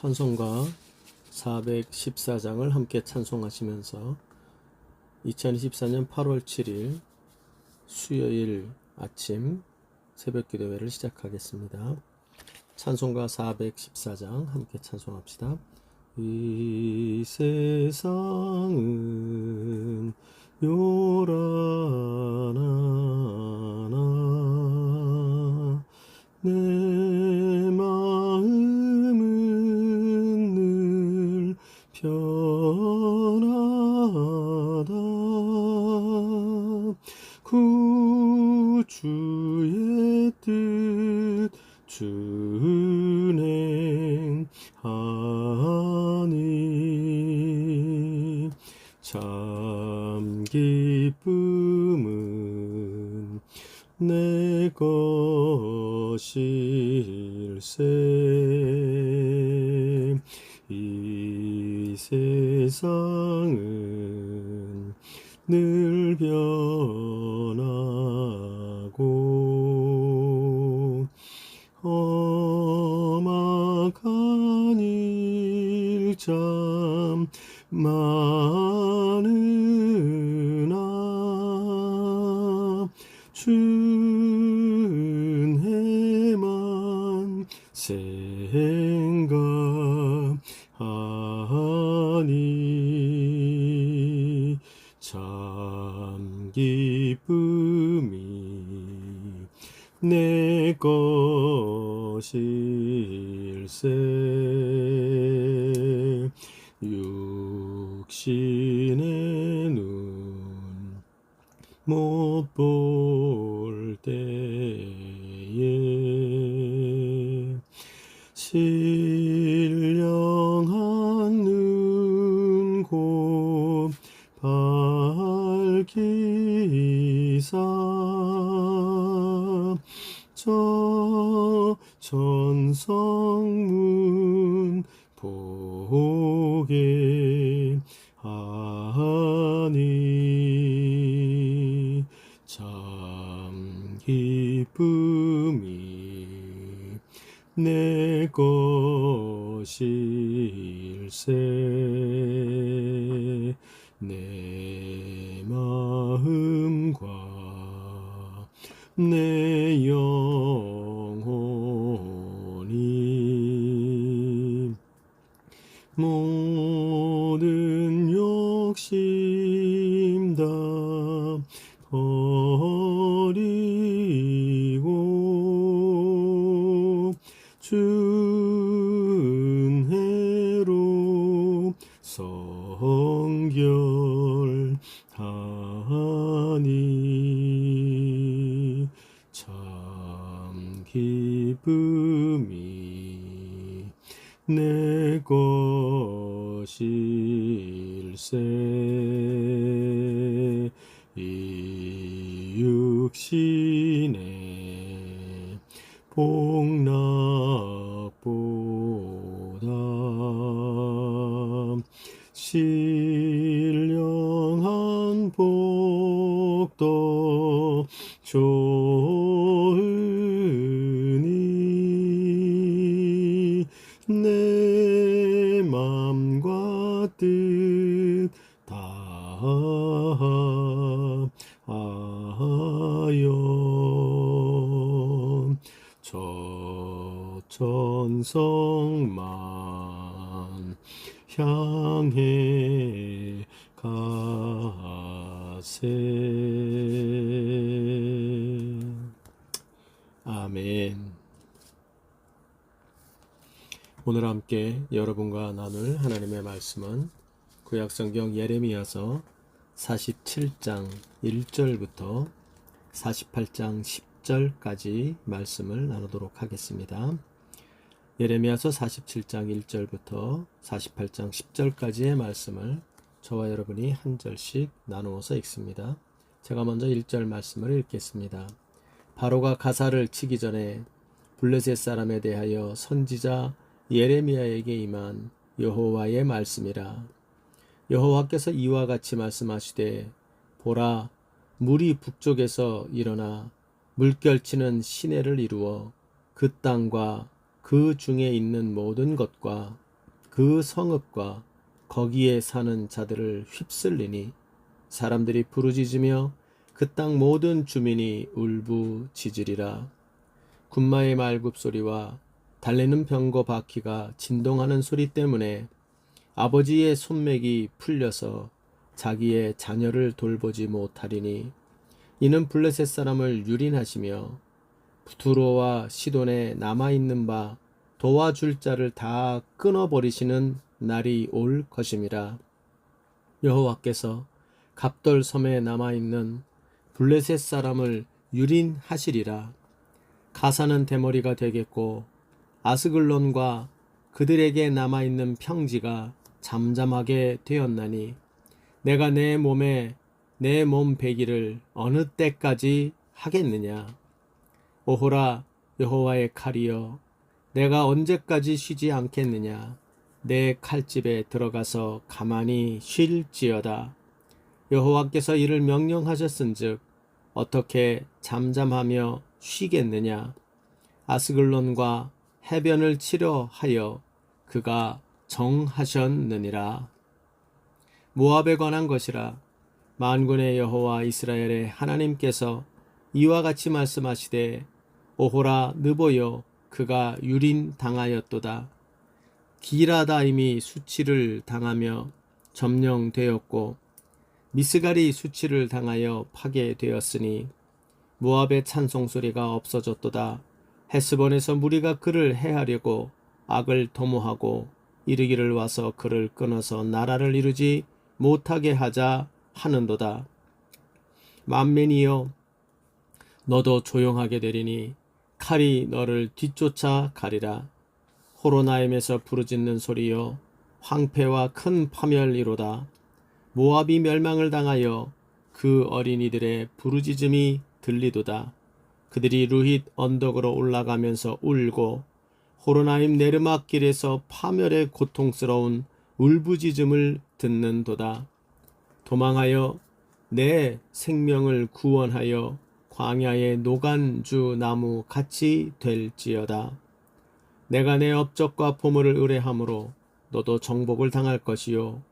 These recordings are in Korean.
찬송가 414장을 함께 찬송하시면서 2024년 8월 7일 수요일 아침 새벽기도회를 시작하겠습니다. 찬송가 414장 함께 찬송합시다. 이 세상은 요란하나 내 마음은 늘 편하다. 구주의 뜻 준행하니 참 기쁨은 내 것일세. 이 세상은 늘 변하고 험악한 일 참 많으나 준혜만 생각하니 참 기쁨이 내 것일세. 육신의 눈 못 볼 때에 신령한 눈 곧 밝히사 저 천성문 보게 하니 참 기쁨이 내 것일세. 내 마음과 내 영혼이 모든 욕심 다 버리고 준혜로 성결하니 참 기쁨이 내 것일세. 이 육신의 복락보다 신령한 복도 좋으니 내 맘과 뜻 다하여 저 천성만 향해 가세. 아멘. 오늘 함께 여러분과 나눌 하나님의 말씀은 구약성경 예레미야서 47장 1절부터 48장 10절까지 말씀을 나누도록 하겠습니다. 예레미야서 47장 1절부터 48장 10절까지의 말씀을 저와 여러분이 한 절씩 나누어서 읽습니다. 제가 먼저 1절 말씀을 읽겠습니다. 바로가 가사를 치기 전에 블레셋 사람에 대하여 선지자 예레미야에게 임한 여호와의 말씀이라. 여호와께서 이와 같이 말씀하시되 보라, 물이 북쪽에서 일어나 물결치는 시내를 이루어 그 땅과 그 중에 있는 모든 것과 그 성읍과 거기에 사는 자들을 휩쓸리니 사람들이 부르짖으며 그 땅 모든 주민이 울부짖으리라. 군마의 말굽소리와 달리는 병거 바퀴가 진동하는 소리 때문에 아버지의 손맥이 풀려서 자기의 자녀를 돌보지 못하리니 이는 블레셋 사람을 유린하시며 두로와 시돈에 남아있는 바 도와줄 자를 다 끊어버리시는 날이 올 것임이라. 여호와께서 갑돌 섬에 남아있는 블레셋 사람을 유린하시리라. 가사는 대머리가 되겠고 아스글론과 그들에게 남아있는 평지가 잠잠하게 되었나니 내가 내 몸에 내 몸 배기를 어느 때까지 하겠느냐. 오호라 여호와의 칼이여, 내가 언제까지 쉬지 않겠느냐. 내 칼집에 들어가서 가만히 쉴지어다. 여호와께서 이를 명령하셨은즉 어떻게 잠잠하며 쉬겠느냐. 아스글론과 해변을 치려 하여 그가 정하셨느니라. 모압에 관한 것이라. 만군의 여호와 이스라엘의 하나님께서 이와 같이 말씀하시되 오호라 느보여, 그가 유린 당하였도다. 기라다임이 수치를 당하며 점령되었고 미스갈이 수치를 당하여 파괴되었으니 모압의 찬송소리가 없어졌도다. 헤스본에서 무리가 그를 해하려고 악을 도모하고 이르기를 와서 그를 끊어서 나라를 이루지 못하게 하자 하는도다. 만민이여, 너도 조용하게 되리니 칼이 너를 뒤쫓아 가리라. 호로나임에서 부르짖는 소리여, 황폐와 큰 파멸이로다. 모압이 멸망을 당하여 그 어린이들의 부르짖음이 들리도다. 그들이 루힛 언덕으로 올라가면서 울고 호로나임 내르막길에서 파멸의 고통스러운 울부짖음을 듣는도다. 도망하여 내 생명을 구원하여 광야의 노간주 나무 같이 될지어다. 내가 내 업적과 보물을 의뢰함으로 너도 정복을 당할 것이요,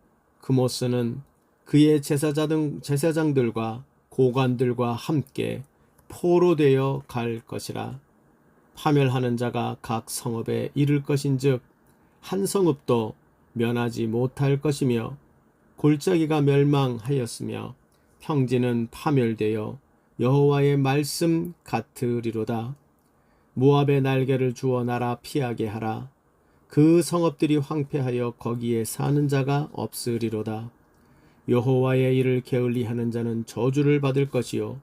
그모스는 그의 제사장들과 고관들과 함께 포로되어 갈 것이라. 파멸하는 자가 각 성읍에 이를 것인즉 한 성읍도 면하지 못할 것이며 골짜기가 멸망하였으며 평지는 파멸되어 여호와의 말씀 같으리로다. 모압의 날개를 주어 나라 피하게 하라. 그 성읍들이 황폐하여 거기에 사는 자가 없으리로다. 여호와의 일을 게을리하는 자는 저주를 받을 것이요,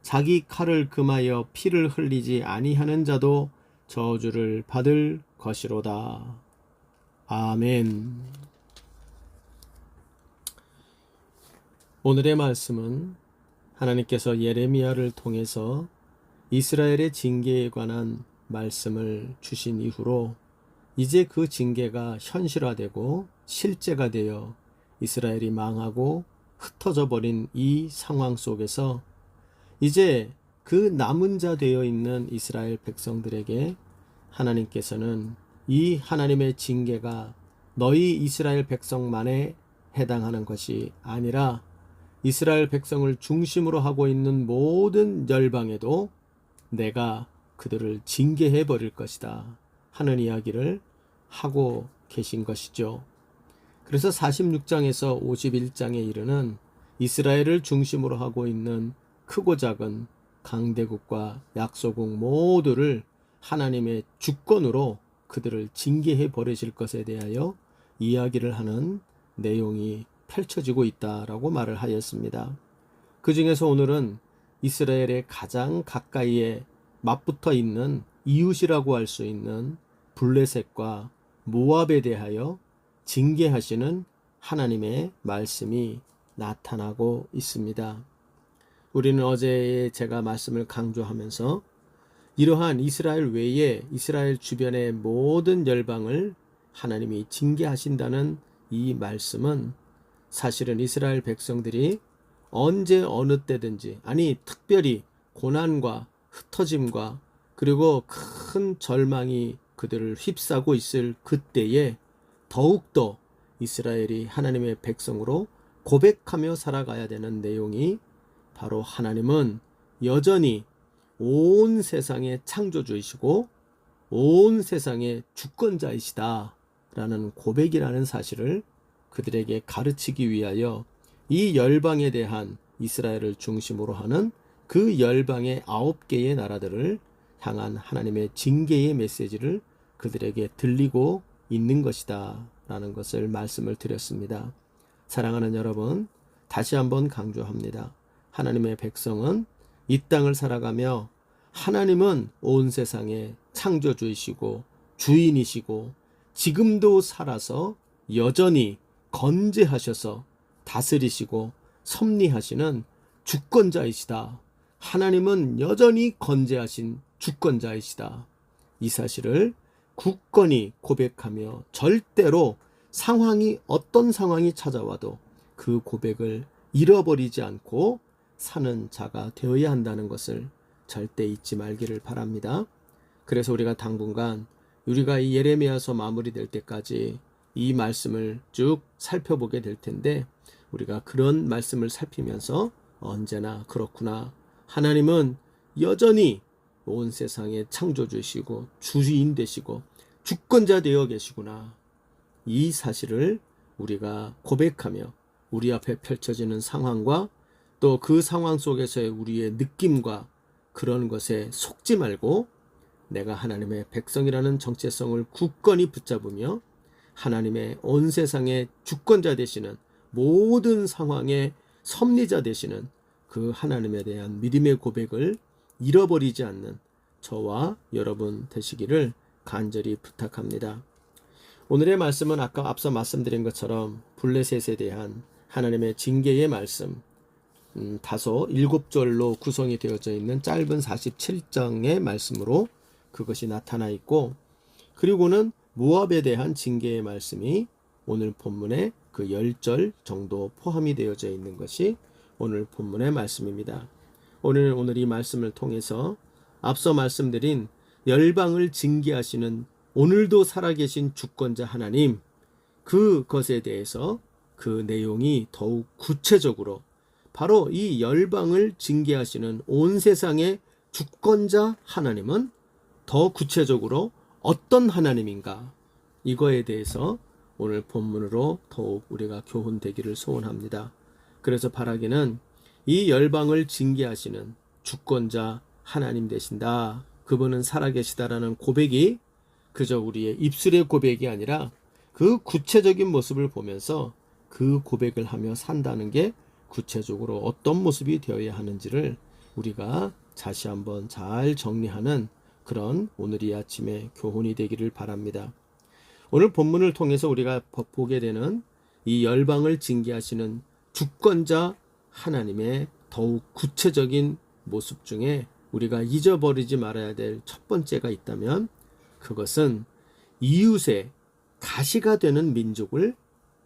자기 칼을 금하여 피를 흘리지 아니하는 자도 저주를 받을 것이로다. 아멘. 오늘의 말씀은 하나님께서 예레미야를 통해서 이스라엘의 징계에 관한 말씀을 주신 이후로 이제 그 징계가 현실화되고 실제가 되어 이스라엘이 망하고 흩어져 버린 이 상황 속에서 이제 그 남은 자 되어 있는 이스라엘 백성들에게 하나님께서는 이 하나님의 징계가 너희 이스라엘 백성만에 해당하는 것이 아니라 이스라엘 백성을 중심으로 하고 있는 모든 열방에도 내가 그들을 징계해 버릴 것이다 하는 이야기를 하고 계신 것이죠. 그래서 46장에서 51장에 이르는 이스라엘을 중심으로 하고 있는 크고 작은 강대국과 약소국 모두를 하나님의 주권으로 그들을 징계해 버리실 것에 대하여 이야기를 하는 내용이 펼쳐지고 있다라고 말을 하였습니다. 그 중에서 오늘은 이스라엘의 가장 가까이에 맞붙어 있는 이웃이라고 할 수 있는 블레셋과 모압에 대하여 징계하시는 하나님의 말씀이 나타나고 있습니다. 우리는 어제 제가 말씀을 강조하면서 이러한 이스라엘 외에 이스라엘 주변의 모든 열방을 하나님이 징계하신다는 이 말씀은 사실은 이스라엘 백성들이 언제 어느 때든지, 아니 특별히 고난과 흩어짐과 그리고 큰 절망이 그들을 휩싸고 있을 그때에 더욱더 이스라엘이 하나님의 백성으로 고백하며 살아가야 되는 내용이 바로 하나님은 여전히 온 세상의 창조주이시고 온 세상의 주권자이시다 라는 고백이라는 사실을 그들에게 가르치기 위하여 이 열방에 대한 이스라엘을 중심으로 하는 그 열방의 9개의 나라들을 향한 하나님의 징계의 메시지를 그들에게 들리고 있는 것이다 라는 것을 말씀을 드렸습니다. 사랑하는 여러분, 다시 한번 강조합니다. 하나님의 백성은 이 땅을 살아가며 하나님은 온 세상의 창조주이시고 주인이시고 지금도 살아서 여전히 건재하셔서 다스리시고 섭리하시는 주권자이시다. 하나님은 여전히 건재하신 주권자이시다. 이 사실을 굳건히 고백하며 절대로 어떤 상황이 찾아와도 그 고백을 잃어버리지 않고 사는 자가 되어야 한다는 것을 절대 잊지 말기를 바랍니다. 그래서 우리가 당분간 우리가 이 예레미야서 마무리될 때까지 이 말씀을 쭉 살펴보게 될 텐데, 우리가 그런 말씀을 살피면서 언제나 그렇구나, 하나님은 여전히 온 세상의 창조주시고 주인 되시고 주권자 되어 계시구나, 이 사실을 우리가 고백하며 우리 앞에 펼쳐지는 상황과 또 그 상황 속에서의 우리의 느낌과 그런 것에 속지 말고 내가 하나님의 백성이라는 정체성을 굳건히 붙잡으며 하나님의 온 세상의 주권자 되시는 모든 상황의 섭리자 되시는 그 하나님에 대한 믿음의 고백을 잃어버리지 않는 저와 여러분 되시기를 간절히 부탁합니다. 오늘의 말씀은 아까 앞서 말씀드린 것처럼 블레셋에 대한 하나님의 징계의 말씀, 다소 7절로 구성이 되어져 있는 짧은 47장의 말씀으로 그것이 나타나 있고, 그리고는 모압에 대한 징계의 말씀이 오늘 본문에 그 10절 정도 포함이 되어져 있는 것이 오늘 본문의 말씀입니다. 오늘 이 말씀을 통해서 앞서 말씀드린 열방을 징계하시는 오늘도 살아계신 주권자 하나님, 그것에 대해서 그 내용이 더욱 구체적으로 바로 이 열방을 징계하시는 온 세상의 주권자 하나님은 더 구체적으로 어떤 하나님인가, 이거에 대해서 오늘 본문으로 더욱 우리가 교훈되기를 소원합니다. 그래서 바라기는 이 열방을 징계하시는 주권자 하나님 되신다, 그분은 살아계시다라는 고백이 그저 우리의 입술의 고백이 아니라 그 구체적인 모습을 보면서 그 고백을 하며 산다는 게 구체적으로 어떤 모습이 되어야 하는지를 우리가 다시 한번 잘 정리하는 그런 오늘 이 아침의 교훈이 되기를 바랍니다. 오늘 본문을 통해서 우리가 보게 되는 이 열방을 징계하시는 주권자 하나님의 더욱 구체적인 모습 중에 우리가 잊어버리지 말아야 될 첫 번째가 있다면, 그것은 이웃의 가시가 되는 민족을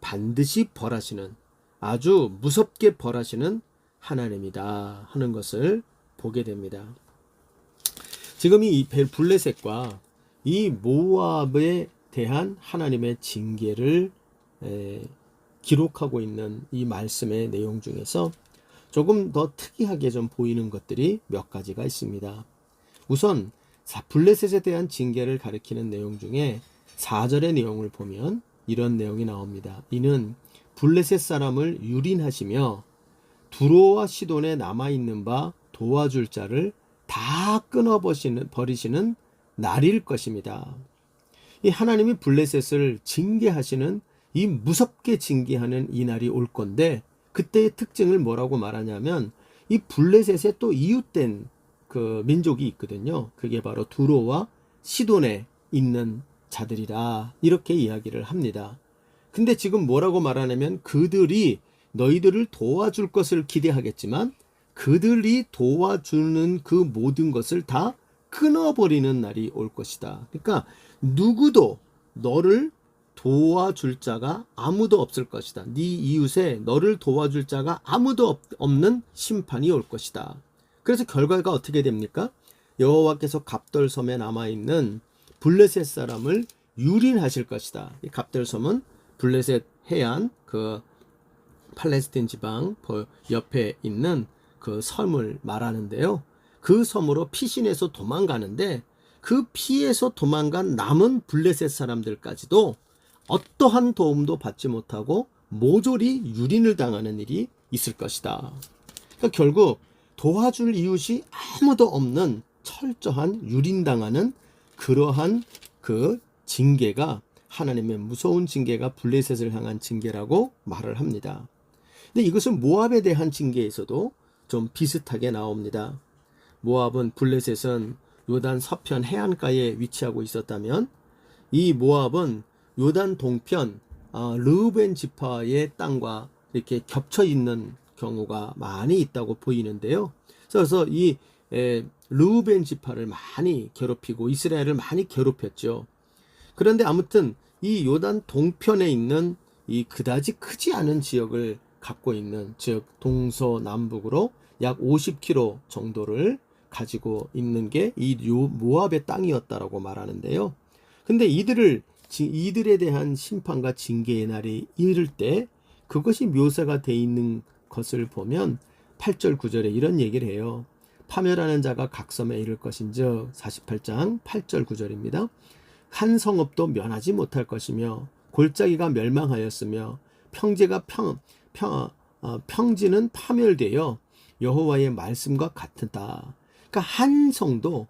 반드시 벌하시는, 아주 무섭게 벌하시는 하나님이다 하는 것을 보게 됩니다. 지금 이 블레셋과 이 모압에 대한 하나님의 징계를 기록하고 있는 이 말씀의 내용 중에서 조금 더 특이하게 좀 보이는 것들이 몇 가지가 있습니다. 우선 블레셋에 대한 징계를 가리키는 내용 중에 4절의 내용을 보면 이런 내용이 나옵니다. 이는 블레셋 사람을 유린하시며 두로와 시돈에 남아있는 바 도와줄 자를 다 끊어버리시는 날일 것입니다. 이 하나님이 블레셋을 징계하시는, 이 무섭게 징계하는 이 날이 올 건데, 그때의 특징을 뭐라고 말하냐면 이 블레셋에 또 이웃된 그 민족이 있거든요. 그게 바로 두로와 시돈에 있는 자들이라, 이렇게 이야기를 합니다. 근데 지금 뭐라고 말하냐면 그들이 너희들을 도와줄 것을 기대하겠지만 그들이 도와주는 그 모든 것을 다 끊어버리는 날이 올 것이다. 그러니까 누구도 너를 도와줄 자가 아무도 없을 것이다. 네 이웃에 너를 도와줄 자가 아무도 없는 심판이 올 것이다. 그래서 결과가 어떻게 됩니까? 여호와께서 갑돌섬에 남아있는 블레셋 사람을 유린하실 것이다. 이 갑들섬은 블레셋 해안 그 팔레스틴 지방 옆에 있는 그 섬을 말하는데요. 그 섬으로 피신해서 도망가는데 그 피해서 도망간 남은 블레셋 사람들까지도 어떠한 도움도 받지 못하고 모조리 유린을 당하는 일이 있을 것이다. 그러니까 결국 도와줄 이웃이 아무도 없는 철저한 유린당하는 그러한 그 징계가 하나님의 무서운 징계가 블레셋을 향한 징계라고 말을 합니다. 근데 이것은 모압에 대한 징계에서도 좀 비슷하게 나옵니다. 모압은 블레셋은 요단 서편 해안가에 위치하고 있었다면 이 모압은 요단 동편 르우벤 지파의 땅과 이렇게 겹쳐 있는 경우가 많이 있다고 보이는데요. 그래서 이 르우벤 지파를 많이 괴롭히고 이스라엘을 많이 괴롭혔죠. 그런데 아무튼 이 요단 동편에 있는 이 그다지 크지 않은 지역을 갖고 있는, 즉 동서남북으로 약 50km 정도를 가지고 있는 게 이 모압의 땅이었다라고 말하는데요. 근데 이들에 대한 심판과 징계의 날이 이를 때 그것이 묘사가 돼 있는 것을 보면 8절 9절에 이런 얘기를 해요. 파멸하는 자가 각 섬에 이를 것인즉 48장 8절 9절입니다. 한 성읍도 면하지 못할 것이며 골짜기가 멸망하였으며 평지는 파멸되어 여호와의 말씀과 같다. 그러니까 한 성도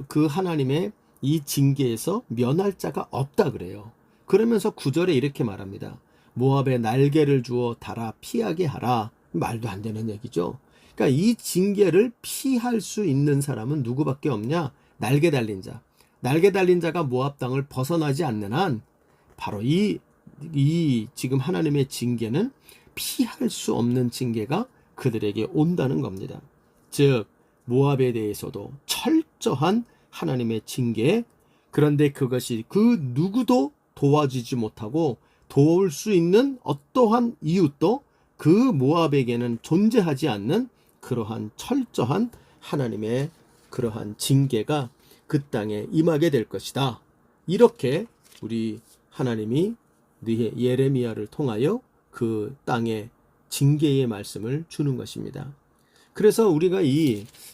그 하나님의 이 징계에서 면할 자가 없다 그래요. 그러면서 9절에 이렇게 말합니다. 모압에 날개를 주어 달아 피하게 하라. 말도 안 되는 얘기죠. 그러니까 이 징계를 피할 수 있는 사람은 누구밖에 없냐? 날개 달린 자. 날개 달린 자가 모압 땅을 벗어나지 않는 한 바로 이 지금 하나님의 징계는 피할 수 없는 징계가 그들에게 온다는 겁니다. 즉 모압에 대해서도 철저한 하나님의 징계, 그런데 그것이 그 누구도 도와주지 못하고 도울 수 있는 어떠한 이웃도 그 모압에게는 존재하지 않는 그러한 철저한 하나님의 그러한 징계가 그 땅에 임하게 될 것이다. 이렇게 우리 하나님이 예레미야를 통하여 그 땅에 징계의 말씀을 주는 것입니다. 그래서 우리가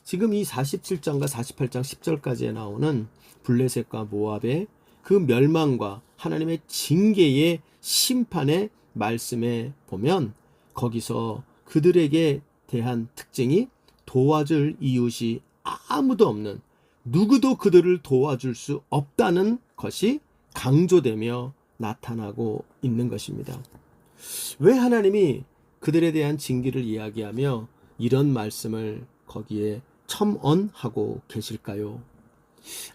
지금 이 47장과 48장 10절까지에 나오는 블레셋과 모압의 그 멸망과 하나님의 징계의 심판의 말씀에 보면 거기서 그들에게 대한 특징이 도와줄 이웃이 아무도 없는, 누구도 그들을 도와줄 수 없다는 것이 강조되며 나타나고 있는 것입니다. 왜 하나님이 그들에 대한 징계를 이야기하며 이런 말씀을 거기에 첨언하고 계실까요?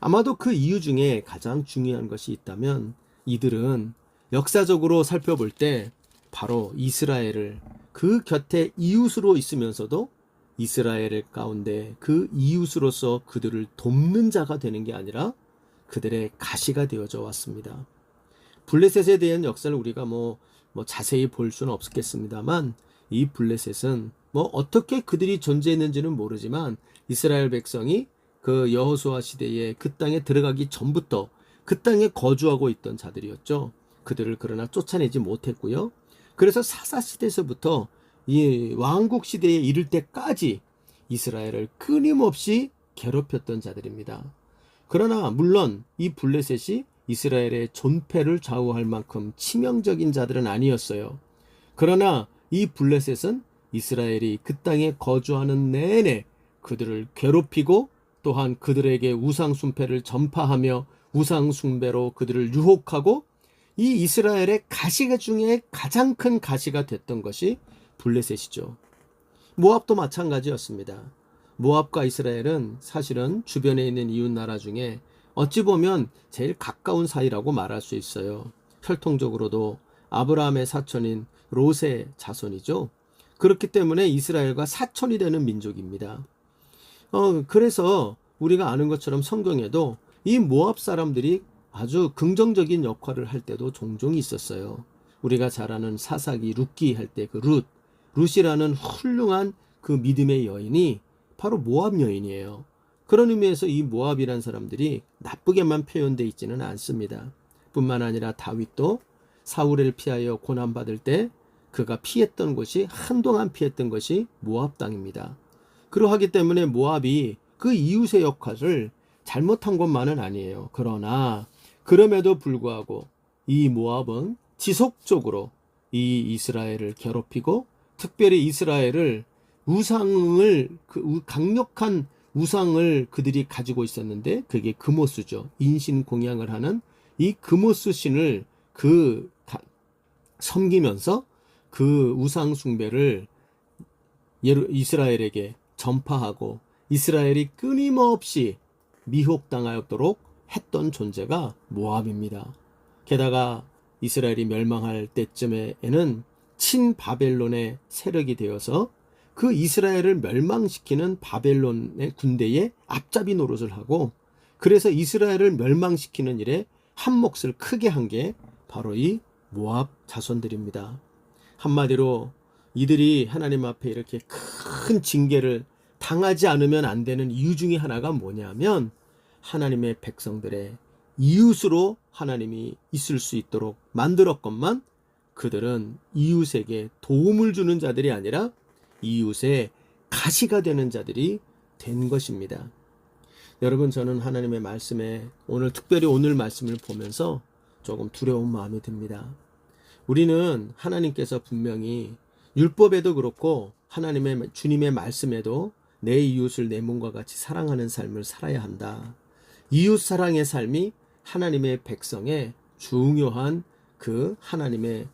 아마도 그 이유 중에 가장 중요한 것이 있다면 이들은 역사적으로 살펴볼 때 바로 이스라엘을 그 곁에 이웃으로 있으면서도 이스라엘 가운데 그 이웃으로서 그들을 돕는 자가 되는 게 아니라 그들의 가시가 되어져 왔습니다. 블레셋에 대한 역사를 우리가 뭐 자세히 볼 수는 없겠습니다만 이 블레셋은 어떻게 그들이 존재했는지는 모르지만 이스라엘 백성이 그 여호수아 시대에 그 땅에 들어가기 전부터 그 땅에 거주하고 있던 자들이었죠. 그들을 그러나 쫓아내지 못했고요. 그래서 사사 시대에서부터 이 왕국 시대에 이를 때까지 이스라엘을 끊임없이 괴롭혔던 자들입니다. 그러나 물론 이 블레셋이 이스라엘의 존폐를 좌우할 만큼 치명적인 자들은 아니었어요. 그러나 이 블레셋은 이스라엘이 그 땅에 거주하는 내내 그들을 괴롭히고 또한 그들에게 우상 숭배를 전파하며 우상 숭배로 그들을 유혹하고 이 이스라엘의 가시 중에 가장 큰 가시가 됐던 것이 블레셋이죠. 모압도 마찬가지였습니다. 모압과 이스라엘은 사실은 주변에 있는 이웃 나라 중에 어찌 보면 제일 가까운 사이라고 말할 수 있어요. 혈통적으로도 아브라함의 사촌인 롯의 자손이죠. 그렇기 때문에 이스라엘과 사촌이 되는 민족입니다. 그래서 우리가 아는 것처럼 성경에도 이 모압 사람들이 아주 긍정적인 역할을 할 때도 종종 있었어요. 우리가 잘 아는 사사기 룻기 할 때 그 룻이라는 훌륭한 그 믿음의 여인이 바로 모압 여인이에요. 그런 의미에서 이 모압이라는 사람들이 나쁘게만 표현되어 있지는 않습니다. 뿐만 아니라 다윗도 사울을 피하여 고난받을 때 그가 피했던 곳이 한동안 피했던 것이 모압 땅입니다. 그러하기 때문에 모압이 그 이웃의 역할을 잘못한 것만은 아니에요. 그러나 그럼에도 불구하고 이 모압은 지속적으로 이 이스라엘을 괴롭히고 특별히 이스라엘을 강력한 우상을 그들이 가지고 있었는데 그게 그모스죠. 인신공양을 하는 이 그모스 신을 섬기면서 그 우상 숭배를 이스라엘에게 전파하고 이스라엘이 끊임없이 미혹당하도록 했던 존재가 모압입니다. 게다가 이스라엘이 멸망할 때쯤에는 친바벨론의 세력이 되어서 그 이스라엘을 멸망시키는 바벨론의 군대에 앞잡이 노릇을 하고 그래서 이스라엘을 멸망시키는 일에 한 몫을 크게 한 게 바로 이 모압 자손들입니다. 한마디로 이들이 하나님 앞에 이렇게 큰 징계를 당하지 않으면 안 되는 이유 중에 하나가 뭐냐면 하나님의 백성들의 이웃으로 하나님이 있을 수 있도록 만들었건만 그들은 이웃에게 도움을 주는 자들이 아니라 이웃의 가시가 되는 자들이 된 것입니다. 여러분, 저는 하나님의 말씀에 특별히 오늘 말씀을 보면서 조금 두려운 마음이 듭니다. 우리는 하나님께서 분명히 율법에도 그렇고 주님의 말씀에도 내 이웃을 내 몸과 같이 사랑하는 삶을 살아야 한다. 이웃 사랑의 삶이 하나님의 백성의 중요한 하나님의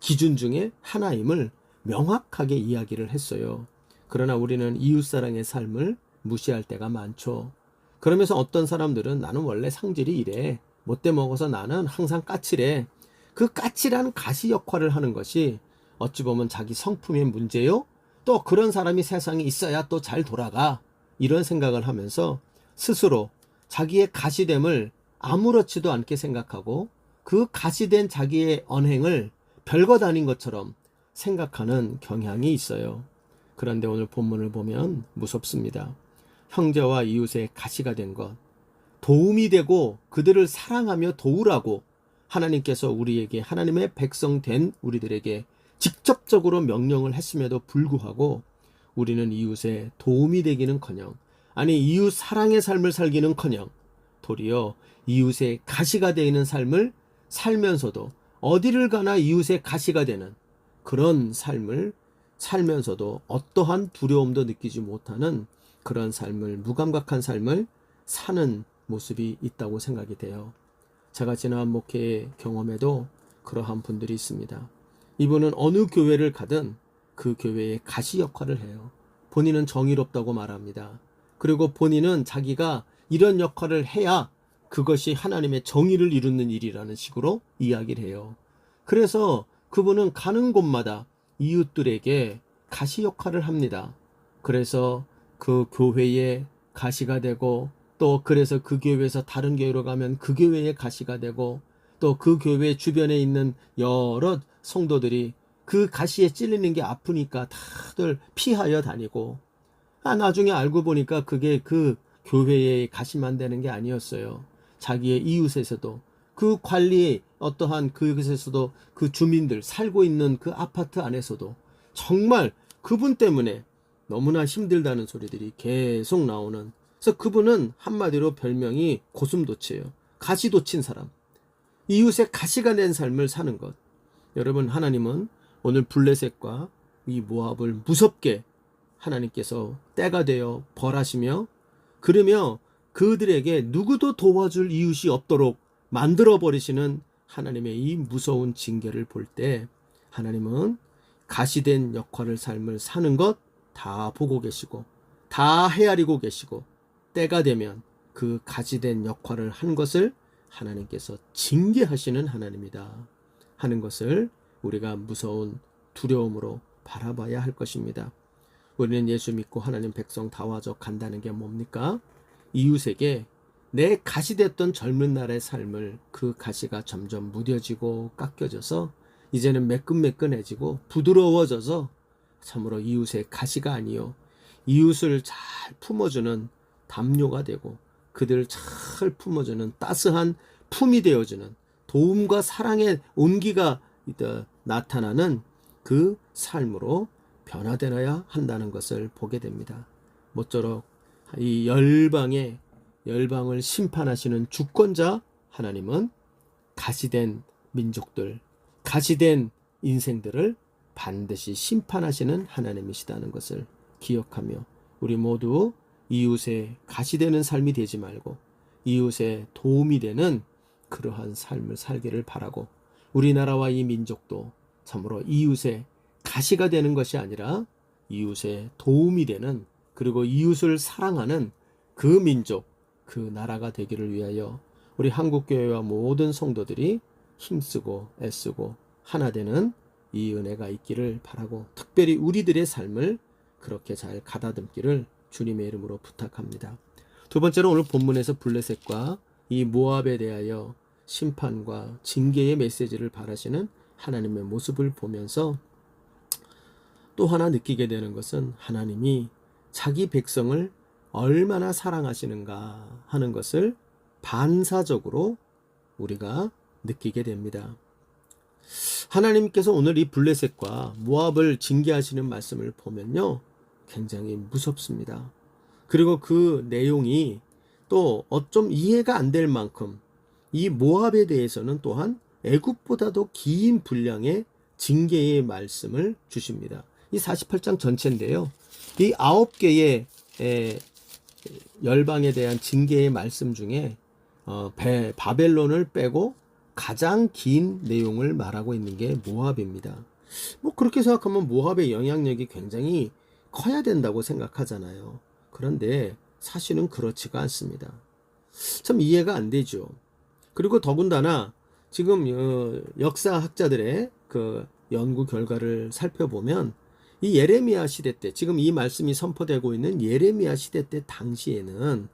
기준 중에 하나임을 명확하게 이야기를 했어요. 그러나 우리는 이웃 사랑의 삶을 무시할 때가 많죠. 그러면서 어떤 사람들은 나는 원래 상질이 이래. 못돼 먹어서 나는 항상 까칠해. 그 까칠한 가시 역할을 하는 것이 어찌 보면 자기 성품의 문제요. 또 그런 사람이 세상에 있어야 또 잘 돌아가. 이런 생각을 하면서 스스로 자기의 가시됨을 아무렇지도 않게 생각하고 그 가시된 자기의 언행을 별것 아닌 것처럼 생각하는 경향이 있어요. 그런데 오늘 본문을 보면 무섭습니다. 형제와 이웃의 가시가 된 것, 도움이 되고 그들을 사랑하며 도우라고 하나님께서 우리에게 하나님의 백성 된 우리들에게 직접적으로 명령을 했음에도 불구하고 우리는 이웃의 도움이 되기는커녕 이웃 사랑의 삶을 살기는커녕 도리어 이웃의 가시가 되는 삶을 살면서도 어디를 가나 이웃의 가시가 되는 그런 삶을 살면서도 어떠한 두려움도 느끼지 못하는 그런 삶을 무감각한 삶을 사는 모습이 있다고 생각이 돼요. 제가 지난 목회의 경험에도 그러한 분들이 있습니다. 이분은 어느 교회를 가든 그 교회의 가시 역할을 해요. 본인은 정의롭다고 말합니다. 그리고 본인은 자기가 이런 역할을 해야 그것이 하나님의 정의를 이루는 일이라는 식으로 이야기를 해요. 그래서 그분은 가는 곳마다 이웃들에게 가시 역할을 합니다. 그래서 그 교회의 가시가 되고 또 그래서 그 교회에서 다른 교회로 가면 그 교회의 가시가 되고 또 그 교회 주변에 있는 여러 성도들이 그 가시에 찔리는 게 아프니까 다들 피하여 다니고 나중에 알고 보니까 그게 그 교회의 가시만 되는 게 아니었어요. 자기의 이웃에서도 그 관리 어떠한 그곳에서도 그 주민들 살고 있는 그 아파트 안에서도 정말 그분 때문에 너무나 힘들다는 소리들이 계속 나오는, 그래서 그분은 한마디로 별명이 고슴도치예요. 가시도친 사람. 이웃의 가시가 된 삶을 사는 것. 여러분, 하나님은 오늘 블레셋과 이 모압을 무섭게 하나님께서 때가 되어 벌하시며 그러며 그들에게 누구도 도와줄 이웃이 없도록 만들어버리시는 하나님의 이 무서운 징계를 볼 때 하나님은 가시된 역할을 삶을 사는 것 다 보고 계시고 다 헤아리고 계시고 때가 되면 그 가시된 역할을 한 것을 하나님께서 징계하시는 하나님이다 하는 것을 우리가 무서운 두려움으로 바라봐야 할 것입니다. 우리는 예수 믿고 하나님 백성 다와져 간다는 게 뭡니까? 이웃에게 내 가시됐던 젊은 날의 삶을 그 가시가 점점 무뎌지고 깎여져서 이제는 매끈매끈해지고 부드러워져서 참으로 이웃의 가시가 아니요 이웃을 잘 품어주는 담요가 되고 그들을 잘 품어주는 따스한 작품이 되어주는 도움과 사랑의 온기가 나타나는 그 삶으로 변화되어야 한다는 것을 보게 됩니다. 모쪼록 이 열방을 심판하시는 주권자 하나님은 가시된 민족들, 가시된 인생들을 반드시 심판하시는 하나님이시다는 것을 기억하며 우리 모두 이웃의 가시되는 삶이 되지 말고 이웃의 도움이 되는 그러한 삶을 살기를 바라고, 우리나라와 이 민족도 참으로 이웃의 가시가 되는 것이 아니라 이웃의 도움이 되는, 그리고 이웃을 사랑하는 그 민족, 그 나라가 되기를 위하여 우리 한국교회와 모든 성도들이 힘쓰고 애쓰고 하나 되는 이 은혜가 있기를 바라고, 특별히 우리들의 삶을 그렇게 잘 가다듬기를 주님의 이름으로 부탁합니다. 두 번째로 오늘 본문에서 블레셋과 이 모압에 대하여 심판과 징계의 메시지를 바라시는 하나님의 모습을 보면서 또 하나 느끼게 되는 것은 하나님이 자기 백성을 얼마나 사랑하시는가 하는 것을 반사적으로 우리가 느끼게 됩니다. 하나님께서 오늘 이 블레셋과 모압을 징계하시는 말씀을 보면요, 굉장히 무섭습니다. 그리고 그 내용이 또 어쩜 이해가 안 될 만큼 이 모압에 대해서는 또한 애굽보다도 긴 분량의 징계의 말씀을 주십니다. 이 48장 전체인데요, 이 9개의 열방에 대한 징계의 말씀 중에 바벨론을 빼고 가장 긴 내용을 말하고 있는 게 모압입니다. 뭐 그렇게 생각하면 모압의 영향력이 굉장히 커야 된다고 생각하잖아요. 그런데 사실은 그렇지가 않습니다. 참 이해가 안 되죠. 그리고 더군다나 지금 역사학자들의 그 연구 결과를 살펴보면 이 예레미야 시대 때, 지금 이 말씀이 선포되고 있는 예레미야 시대 때 당시에는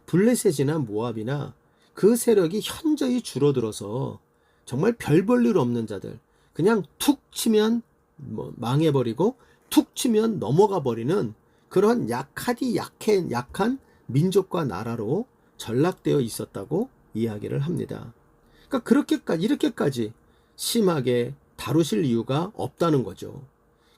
블레셋이나 모압이나 그 세력이 현저히 줄어들어서 정말 별 볼 일 없는 자들, 그냥 툭 치면 망해버리고 툭 치면 넘어가 버리는 그런 약한 민족과 나라로 전락되어 있었다고 이야기를 합니다. 그러니까 이렇게까지 심하게 다루실 이유가 없다는 거죠.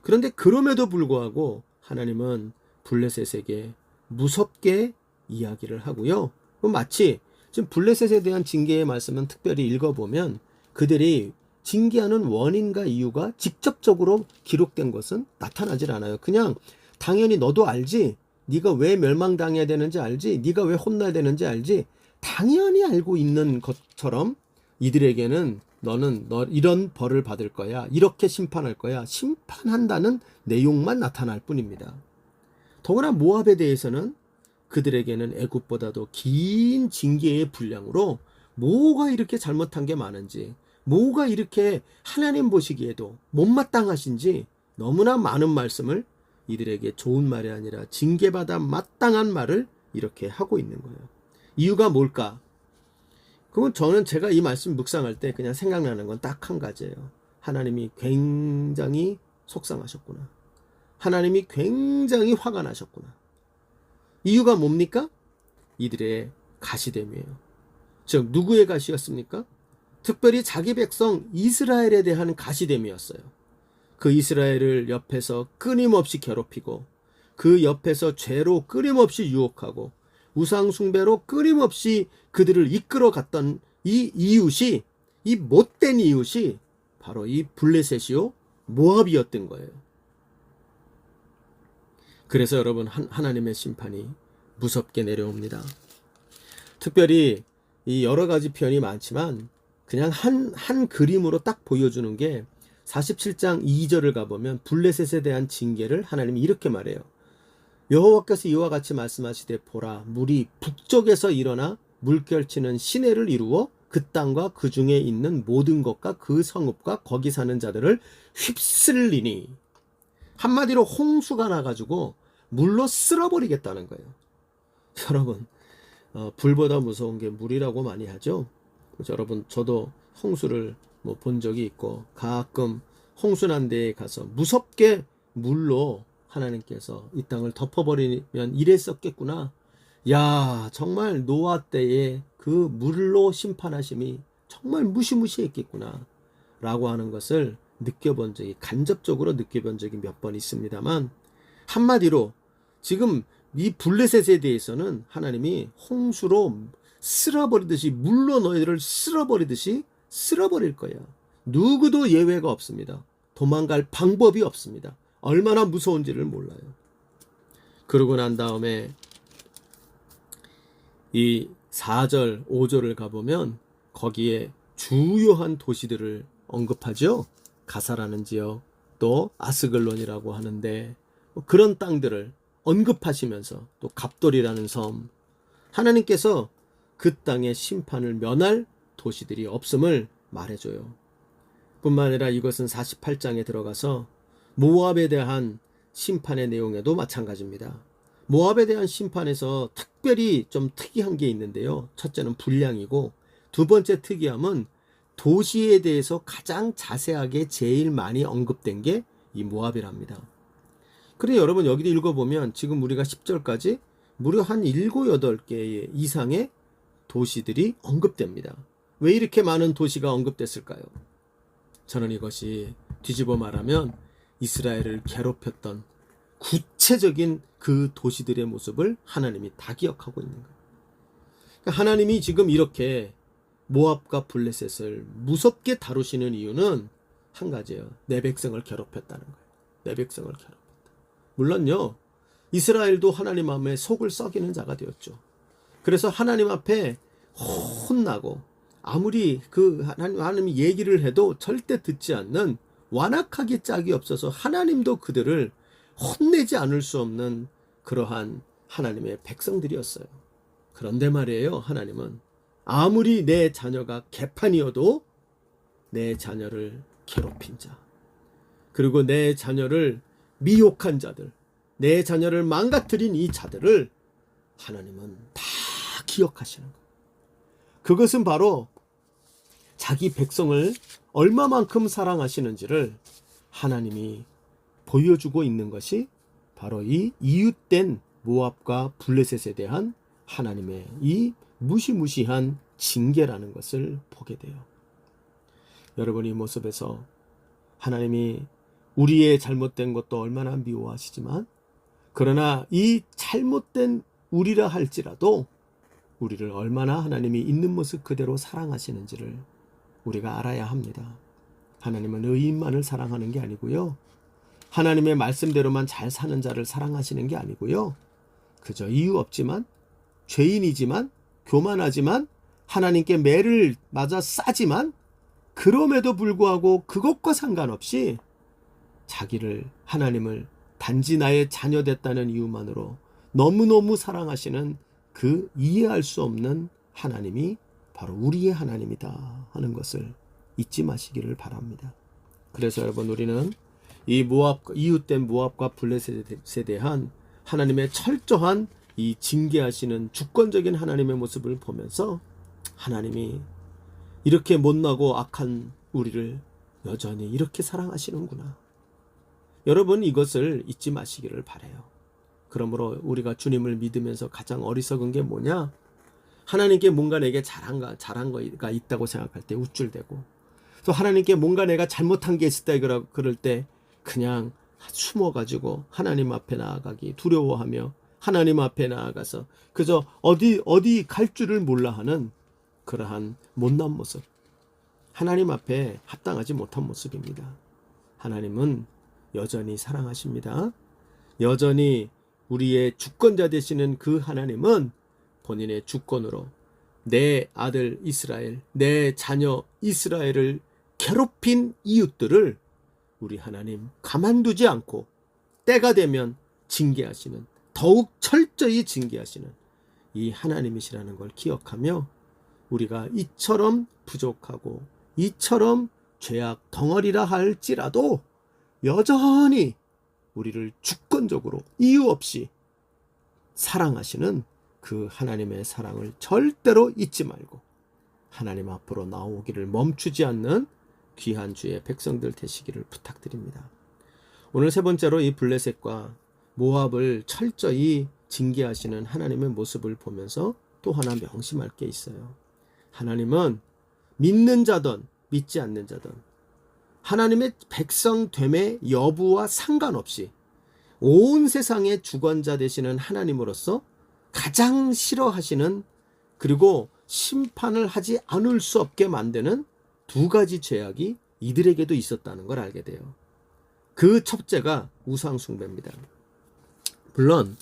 그런데 그럼에도 불구하고 하나님은 블레셋에게 무섭게 이야기를 하고요. 마치 지금 블레셋에 대한 징계의 말씀은 특별히 읽어보면 그들이 징계하는 원인과 이유가 직접적으로 기록된 것은 나타나질 않아요. 그냥 당연히 너도 알지, 네가 왜 멸망당해야 되는지 알지, 네가 왜 혼나야 되는지 알지, 당연히 알고 있는 것처럼 이들에게는 너는 이런 벌을 받을 거야, 이렇게 심판할 거야, 심판한다는 내용만 나타날 뿐입니다. 더구나 모압에 대해서는 그들에게는 애굽보다도 긴 징계의 분량으로 뭐가 이렇게 잘못한 게 많은지, 뭐가 이렇게 하나님 보시기에도 못마땅하신지 너무나 많은 말씀을 이들에게 좋은 말이 아니라 징계받아 마땅한 말을 이렇게 하고 있는 거예요. 이유가 뭘까? 그건 저는 제가 이 말씀 묵상할 때 그냥 생각나는 건 딱 한 가지예요. 하나님이 굉장히 속상하셨구나. 하나님이 굉장히 화가 나셨구나. 이유가 뭡니까? 이들의 가시됨이에요. 즉 누구의 가시였습니까? 특별히 자기 백성 이스라엘에 대한 가시됨이었어요. 그 이스라엘을 옆에서 끊임없이 괴롭히고 그 옆에서 죄로 끊임없이 유혹하고 우상 숭배로 끊임없이 그들을 이끌어 갔던 이 이웃이, 이 못된 이웃이 바로 이 블레셋이요 모압이었던 거예요. 그래서 여러분, 하나님의 심판이 무섭게 내려옵니다. 특별히 이 여러 가지 표현이 많지만 그냥 한 그림으로 딱 보여주는 게 47장 2절을 가보면 블레셋에 대한 징계를 하나님이 이렇게 말해요. 여호와께서 이와 같이 말씀하시되 보라, 물이 북쪽에서 일어나 물결치는 시내를 이루어 그 땅과 그 중에 있는 모든 것과 그 성읍과 거기 사는 자들을 휩쓸리니, 한마디로 홍수가 나가지고 물로 쓸어버리겠다는 거예요. 여러분, 불보다 무서운 게 물이라고 많이 하죠. 그래서 여러분, 저도 홍수를 본 적이 있고 가끔 홍수난 데에 가서 무섭게 물로 하나님께서 이 땅을 덮어버리면 이랬었겠구나, 야, 정말 노아 때의 그 물로 심판하심이 정말 무시무시했겠구나 라고 하는 것을 느껴본 적이, 간접적으로 느껴본 적이 몇 번 있습니다만, 한마디로 지금 이 블레셋에 대해서는 하나님이 홍수로 쓸어버리듯이, 물로 너희들을 쓸어버리듯이 쓸어버릴 거야. 누구도 예외가 없습니다. 도망갈 방법이 없습니다. 얼마나 무서운지를 몰라요. 그러고 난 다음에 이 4절, 5절을 가보면 거기에 주요한 도시들을 언급하죠. 가사라는 지역, 또 아스글론이라고 하는데 그런 땅들을 언급하시면서, 또 갑돌이라는 섬, 하나님께서 그 땅의 심판을 면할 도시들이 없음을 말해줘요. 뿐만 아니라 이것은 48장에 들어가서 모압에 대한 심판의 내용에도 마찬가지입니다. 모압에 대한 심판에서 특별히 좀 특이한 게 있는데요. 첫째는 분량이고, 두 번째 특이함은 도시에 대해서 가장 자세하게 제일 많이 언급된 게 이 모압이랍니다. 그래 여러분, 여기도 읽어보면 지금 우리가 10절까지 무려 한 7, 8개 이상의 도시들이 언급됩니다. 왜 이렇게 많은 도시가 언급됐을까요? 저는 이것이 뒤집어 말하면 이스라엘을 괴롭혔던 구체적인 그 도시들의 모습을 하나님이 다 기억하고 있는 거예요. 그러니까 하나님이 지금 이렇게 모압과 블레셋을 무섭게 다루시는 이유는 한 가지예요. 내 백성을 괴롭혔다는 거예요. 내 백성을 괴롭혔다. 물론요, 이스라엘도 하나님 앞에 속을 썩이는 자가 되었죠. 그래서 하나님 앞에 혼나고, 아무리 그 하나님이 얘기를 해도 절대 듣지 않는, 완악하기 짝이 없어서 하나님도 그들을 혼내지 않을 수 없는 그러한 하나님의 백성들이었어요. 그런데 말이에요, 하나님은 아무리 내 자녀가 개판이어도 내 자녀를 괴롭힌 자, 그리고 내 자녀를 미혹한 자들, 내 자녀를 망가뜨린 이 자들을 하나님은 다 기억하시는 거예요. 그것은 바로 자기 백성을 얼마만큼 사랑하시는지를 하나님이 보여주고 있는 것이 바로 이 이웃된 모압과 블레셋에 대한 하나님의 이 무시무시한 징계라는 것을 보게 돼요. 여러분, 이 모습에서 하나님이 우리의 잘못된 것도 얼마나 미워하시지만, 그러나 이 잘못된 우리라 할지라도 우리를 얼마나 하나님이 있는 모습 그대로 사랑하시는지를 우리가 알아야 합니다. 하나님은 의인만을 사랑하는 게 아니고요, 하나님의 말씀대로만 잘 사는 자를 사랑하시는 게 아니고요, 그저 이유 없지만, 죄인이지만, 교만하지만, 하나님께 매를 맞아 싸지만, 그럼에도 불구하고 그것과 상관없이 자기를, 하나님을 단지 나의 자녀 됐다는 이유만으로 너무너무 사랑하시는 그 이해할 수 없는 하나님이 바로 우리의 하나님이다 하는 것을 잊지 마시기를 바랍니다. 그래서 여러분, 우리는 이 모압, 이웃된 모압과 블레셋에 대한 하나님의 철저한 이 징계하시는 주권적인 하나님의 모습을 보면서, 하나님이 이렇게 못나고 악한 우리를 여전히 이렇게 사랑하시는구나, 여러분, 이것을 잊지 마시기를 바라요. 그러므로 우리가 주님을 믿으면서 가장 어리석은 게 뭐냐? 하나님께 뭔가 내게 잘한 거가 있다고 생각할 때 우쭐대고, 또 하나님께 뭔가 내가 잘못한 게 있다 그럴 때 그냥 숨어가지고 하나님 앞에 나아가기 두려워하며 하나님 앞에 나아가서 그저 어디 갈 줄을 몰라 하는 그러한 못난 모습, 하나님 앞에 합당하지 못한 모습입니다. 하나님은 여전히 사랑하십니다. 여전히 우리의 주권자 되시는 그 하나님은 본인의 주권으로 내 아들 이스라엘, 내 자녀 이스라엘을 괴롭힌 이웃들을 우리 하나님 가만두지 않고 때가 되면 징계하시는, 더욱 철저히 징계하시는 이 하나님이시라는 걸 기억하며, 우리가 이처럼 부족하고 이처럼 죄악 덩어리라 할지라도 여전히 우리를 주권적으로 이유 없이 사랑하시는 그 하나님의 사랑을 절대로 잊지 말고 하나님 앞으로 나오기를 멈추지 않는 귀한 주의 백성들 되시기를 부탁드립니다. 오늘 세 번째로 이 블레셋과 모압을 철저히 징계하시는 하나님의 모습을 보면서 또 하나 명심할 게 있어요. 하나님은 믿는 자든 믿지 않는 자든 하나님의 백성됨의 여부와 상관없이 온 세상의 주권자 되시는 하나님으로서 가장 싫어하시는, 그리고 심판을 하지 않을 수 없게 만드는 두 가지 죄악이 이들에게도 있었다는 걸 알게 돼요. 그 첫째가 우상 숭배입니다. 물론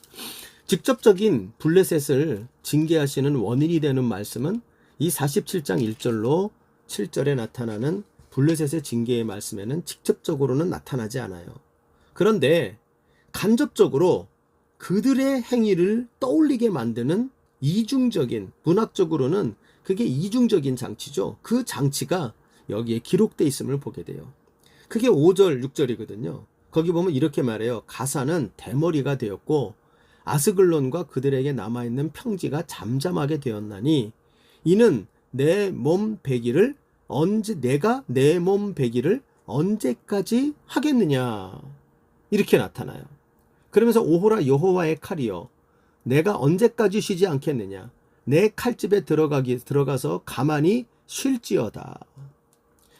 직접적인 블레셋을 징계하시는 원인이 되는 말씀은 이 47장 1절로 7절에 나타나는 블레셋의 징계의 말씀에는 직접적으로는 나타나지 않아요. 그런데 간접적으로 그들의 행위를 떠올리게 만드는 이중적인, 문학적으로는 그게 이중적인 장치죠. 그 장치가 여기에 기록되어 있음을 보게 돼요. 그게 5절, 6절이거든요. 거기 보면 이렇게 말해요. 가사는 대머리가 되었고 아스글론과 그들에게 남아있는 평지가 잠잠하게 되었나니 이는 내가 내 몸 베기를 언제까지 하겠느냐, 이렇게 나타나요. 그러면서 오호라 여호와의 칼이여 내가 언제까지 쉬지 않겠느냐, 내 칼집에 들어가서 가만히 쉴지어다.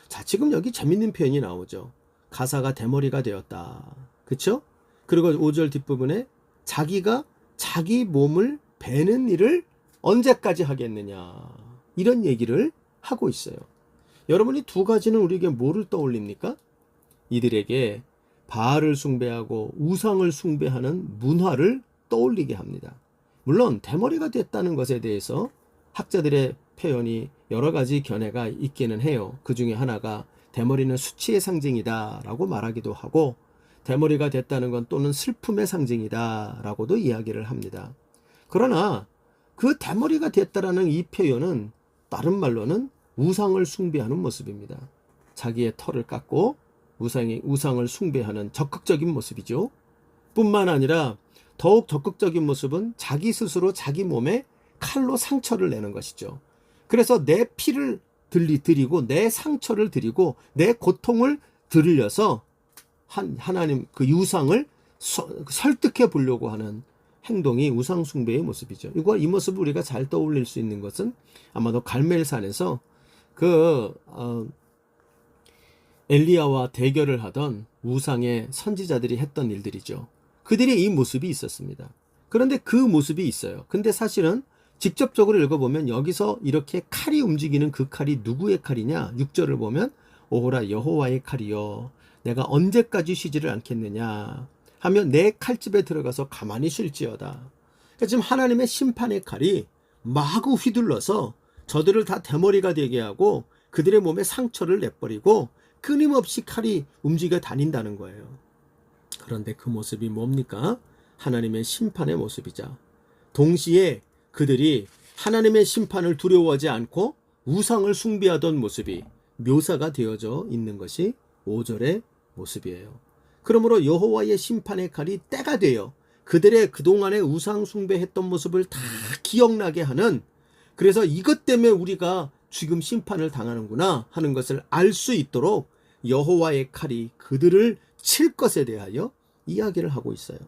자, 지금 여기 재밌는 표현이 나오죠. 가사가 대머리가 되었다. 그쵸? 그리고 5절 뒷부분에 자기가 자기 몸을 베는 일을 언제까지 하겠느냐, 이런 얘기를 하고 있어요. 여러분이 두 가지는 우리에게 뭐를 떠올립니까? 이들에게 바알을 숭배하고 우상을 숭배하는 문화를 떠올리게 합니다. 물론 대머리가 됐다는 것에 대해서 학자들의 표현이 여러 가지 견해가 있기는 해요. 그 중에 하나가 대머리는 수치의 상징이다 라고 말하기도 하고, 대머리가 됐다는 건 또는 슬픔의 상징이다 라고도 이야기를 합니다. 그러나 그 대머리가 됐다라는 이 표현은 다른 말로는 우상을 숭배하는 모습입니다. 자기의 털을 깎고 우상을 숭배하는 적극적인 모습이죠. 뿐만 아니라 더욱 적극적인 모습은 자기 스스로 자기 몸에 칼로 상처를 내는 것이죠. 그래서 내 피를 드리고 내 상처를 드리고 내 고통을 들려서 하나님 그 우상을 설득해 보려고 하는 행동이 우상 숭배의 모습이죠. 이 모습을 우리가 잘 떠올릴 수 있는 것은 아마도 갈멜산에서 엘리야와 대결을 하던 우상의 선지자들이 했던 일들이죠. 그들이 이 모습이 있었습니다. 그런데 그 모습이 있어요. 근데 사실은 직접적으로 읽어보면 여기서 이렇게 칼이 움직이는 그 칼이 누구의 칼이냐? 6절을 보면 오호라 여호와의 칼이여 내가 언제까지 쉬지를 않겠느냐 하면 내 칼집에 들어가서 가만히 쉴지어다. 그러니까 지금 하나님의 심판의 칼이 마구 휘둘러서 저들을 다 대머리가 되게 하고 그들의 몸에 상처를 내버리고 끊임없이 칼이 움직여 다닌다는 거예요. 그런데 그 모습이 뭡니까? 하나님의 심판의 모습이자 동시에 그들이 하나님의 심판을 두려워하지 않고 우상을 숭배하던 모습이 묘사가 되어져 있는 것이 5절의 모습이에요. 그러므로 여호와의 심판의 칼이 때가 되어 그들의 그동안의 우상 숭배했던 모습을 다 기억나게 하는, 그래서 이것 때문에 우리가 지금 심판을 당하는구나 하는 것을 알 수 있도록 여호와의 칼이 그들을 칠 것에 대하여 이야기를 하고 있어요.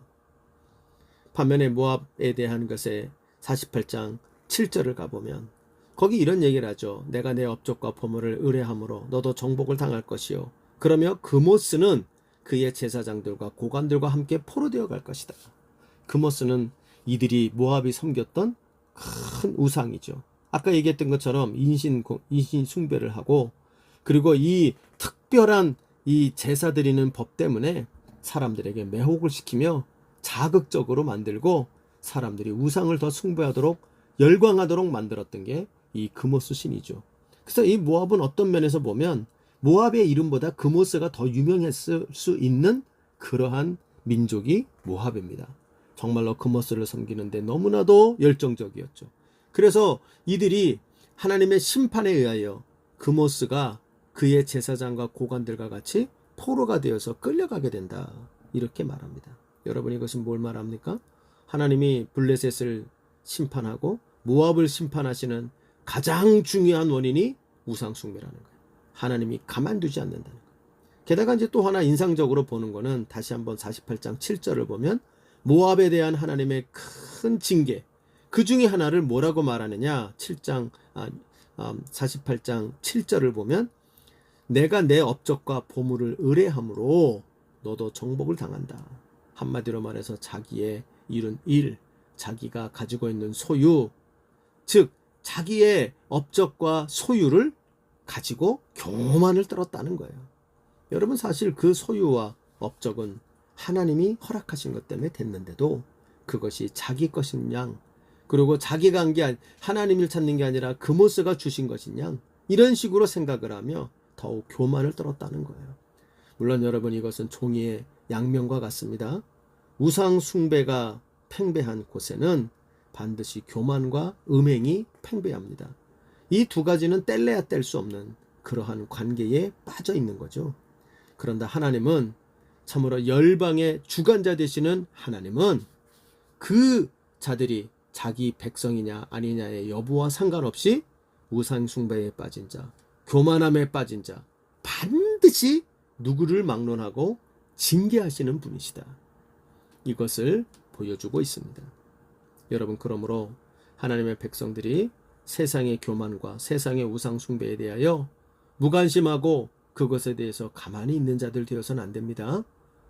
반면에 모압에 대한 것에 48장 7절을 가보면 거기 이런 얘기를 하죠. 내가 내 업적과 포물을 의뢰함으로 너도 정복을 당할 것이요 그러며 그모스는 그의 제사장들과 고관들과 함께 포로되어 갈 것이다. 그모스는 이들이 모압이 섬겼던 큰 우상이죠. 아까 얘기했던 것처럼 인신 숭배를 하고, 그리고 이 특별한 이 제사 드리는 법 때문에 사람들에게 매혹을 시키며 자극적으로 만들고 사람들이 우상을 더 숭배하도록 열광하도록 만들었던 게 이 그모스 신이죠. 그래서 이 모압은 어떤 면에서 보면 모압의 이름보다 그모스가 더 유명했을 수 있는 그러한 민족이 모압입니다. 정말로 그모스를 섬기는데 너무나도 열정적이었죠. 그래서 이들이 하나님의 심판에 의하여 그모스가 그의 제사장과 고관들과 같이 포로가 되어서 끌려가게 된다, 이렇게 말합니다. 여러분, 이것은 뭘 말합니까? 하나님이 블레셋을 심판하고 모압을 심판하시는 가장 중요한 원인이 우상 숭배라는 거예요. 하나님이 가만두지 않는다는 거예요. 게다가 이제 또 하나 인상적으로 보는 거는 다시 한번 48장 7절을 보면 모압에 대한 하나님의 큰 징계, 그 중에 하나를 뭐라고 말하느냐? 48장 7절을 보면 내가 내 업적과 보물을 의뢰함으로 너도 정복을 당한다. 한마디로 말해서 자기의 이룬 일, 자기가 가지고 있는 소유, 즉 자기의 업적과 소유를 가지고 교만을 떨었다는 거예요. 여러분, 사실 그 소유와 업적은 하나님이 허락하신 것 때문에 됐는데도 그것이 자기 것인 양, 그리고 자기가 한 게 하나님을 찾는 게 아니라 그모스가 주신 것인 양, 이런 식으로 생각을 하며 더욱 교만을 떨었다는 거예요. 물론 여러분, 이것은 종이의 양면과 같습니다. 우상 숭배가 팽배한 곳에는 반드시 교만과 음행이 팽배합니다. 이 두 가지는 뗄래야 뗄 수 없는 그러한 관계에 빠져 있는 거죠. 그런데 하나님은, 참으로 열방의 주관자 되시는 하나님은 그 자들이 자기 백성이냐 아니냐의 여부와 상관없이 우상 숭배에 빠진 자, 교만함에 빠진 자, 반드시 누구를 막론하고 징계하시는 분이시다. 이것을 보여주고 있습니다. 여러분, 그러므로 하나님의 백성들이 세상의 교만과 세상의 우상 숭배에 대하여 무관심하고 그것에 대해서 가만히 있는 자들 되어서는 안 됩니다.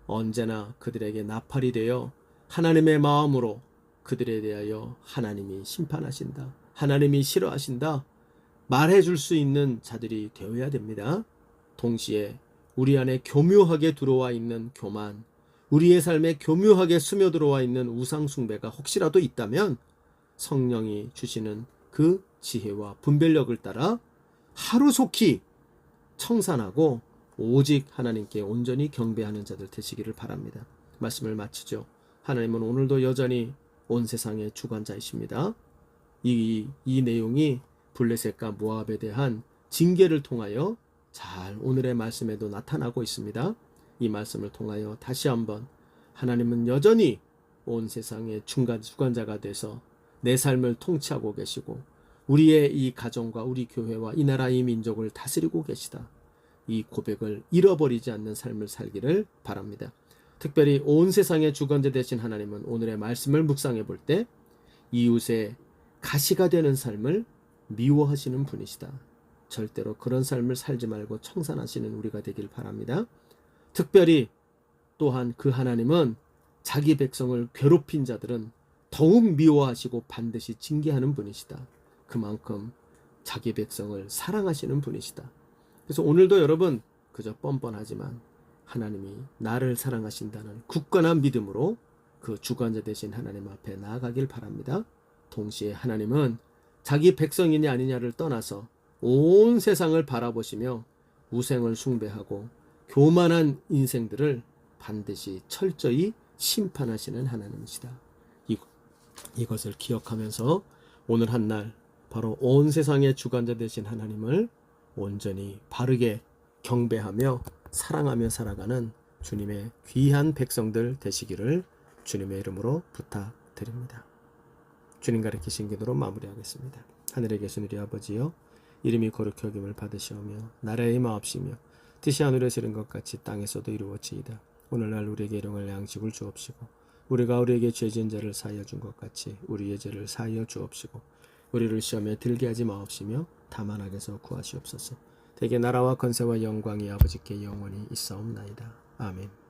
언제나 그들에게 나팔이 되어 하나님의 마음으로 그들에 대하여 하나님이 심판하신다, 하나님이 싫어하신다 말해줄 수 있는 자들이 되어야 됩니다. 동시에 우리 안에 교묘하게 들어와 있는 교만, 우리의 삶에 교묘하게 스며들어와 있는 우상 숭배가 혹시라도 있다면 성령이 주시는 그 지혜와 분별력을 따라 하루속히 청산하고 오직 하나님께 온전히 경배하는 자들 되시기를 바랍니다. 말씀을 마치죠. 하나님은 오늘도 여전히 온 세상의 주관자이십니다. 이 내용이 블레셋과 모압에 대한 징계를 통하여 잘 오늘의 말씀에도 나타나고 있습니다. 이 말씀을 통하여 다시 한번 하나님은 여전히 온 세상의 주관자가 돼서 내 삶을 통치하고 계시고 우리의 이 가정과 우리 교회와 이 나라 이 민족을 다스리고 계시다. 이 고백을 잃어버리지 않는 삶을 살기를 바랍니다. 특별히 온 세상의 주관자 되신 하나님은 오늘의 말씀을 묵상해 볼 때 이웃의 가시가 되는 삶을 미워하시는 분이시다. 절대로 그런 삶을 살지 말고 청산하시는 우리가 되길 바랍니다. 특별히 또한 그 하나님은 자기 백성을 괴롭힌 자들은 더욱 미워하시고 반드시 징계하는 분이시다. 그만큼 자기 백성을 사랑하시는 분이시다. 그래서 오늘도 여러분, 그저 뻔뻔하지만 하나님이 나를 사랑하신다는 굳건한 믿음으로 그 주관자 되신 하나님 앞에 나아가길 바랍니다. 동시에 하나님은 자기 백성이냐 아니냐를 떠나서 온 세상을 바라보시며 우상을 숭배하고 교만한 인생들을 반드시 철저히 심판하시는 하나님이시다. 이것을 기억하면서 오늘 한날 바로 온 세상의 주관자 되신 하나님을 온전히 바르게 경배하며 사랑하며 살아가는 주님의 귀한 백성들 되시기를 주님의 이름으로 부탁드립니다. 주님 가르치신 기도로 마무리하겠습니다. 하늘에 계신 우리 아버지여, 이름이 거룩히 여김을 받으시오며 나라의 임하옵시며 뜻이 하늘에서 이룬 것 같이 땅에서도 이루어지이다. 오늘날 우리에게 일용할 양식을 주옵시고 우리가 우리에게 죄 지은 자를 사하여 준 것 같이 우리의 죄를 사하여 주옵시고 우리를 시험에 들게 하지 마옵시며 다만 악에서 구하시옵소서. 대개 나라와 권세와 영광이 아버지께 영원히 있사옵나이다. 아멘.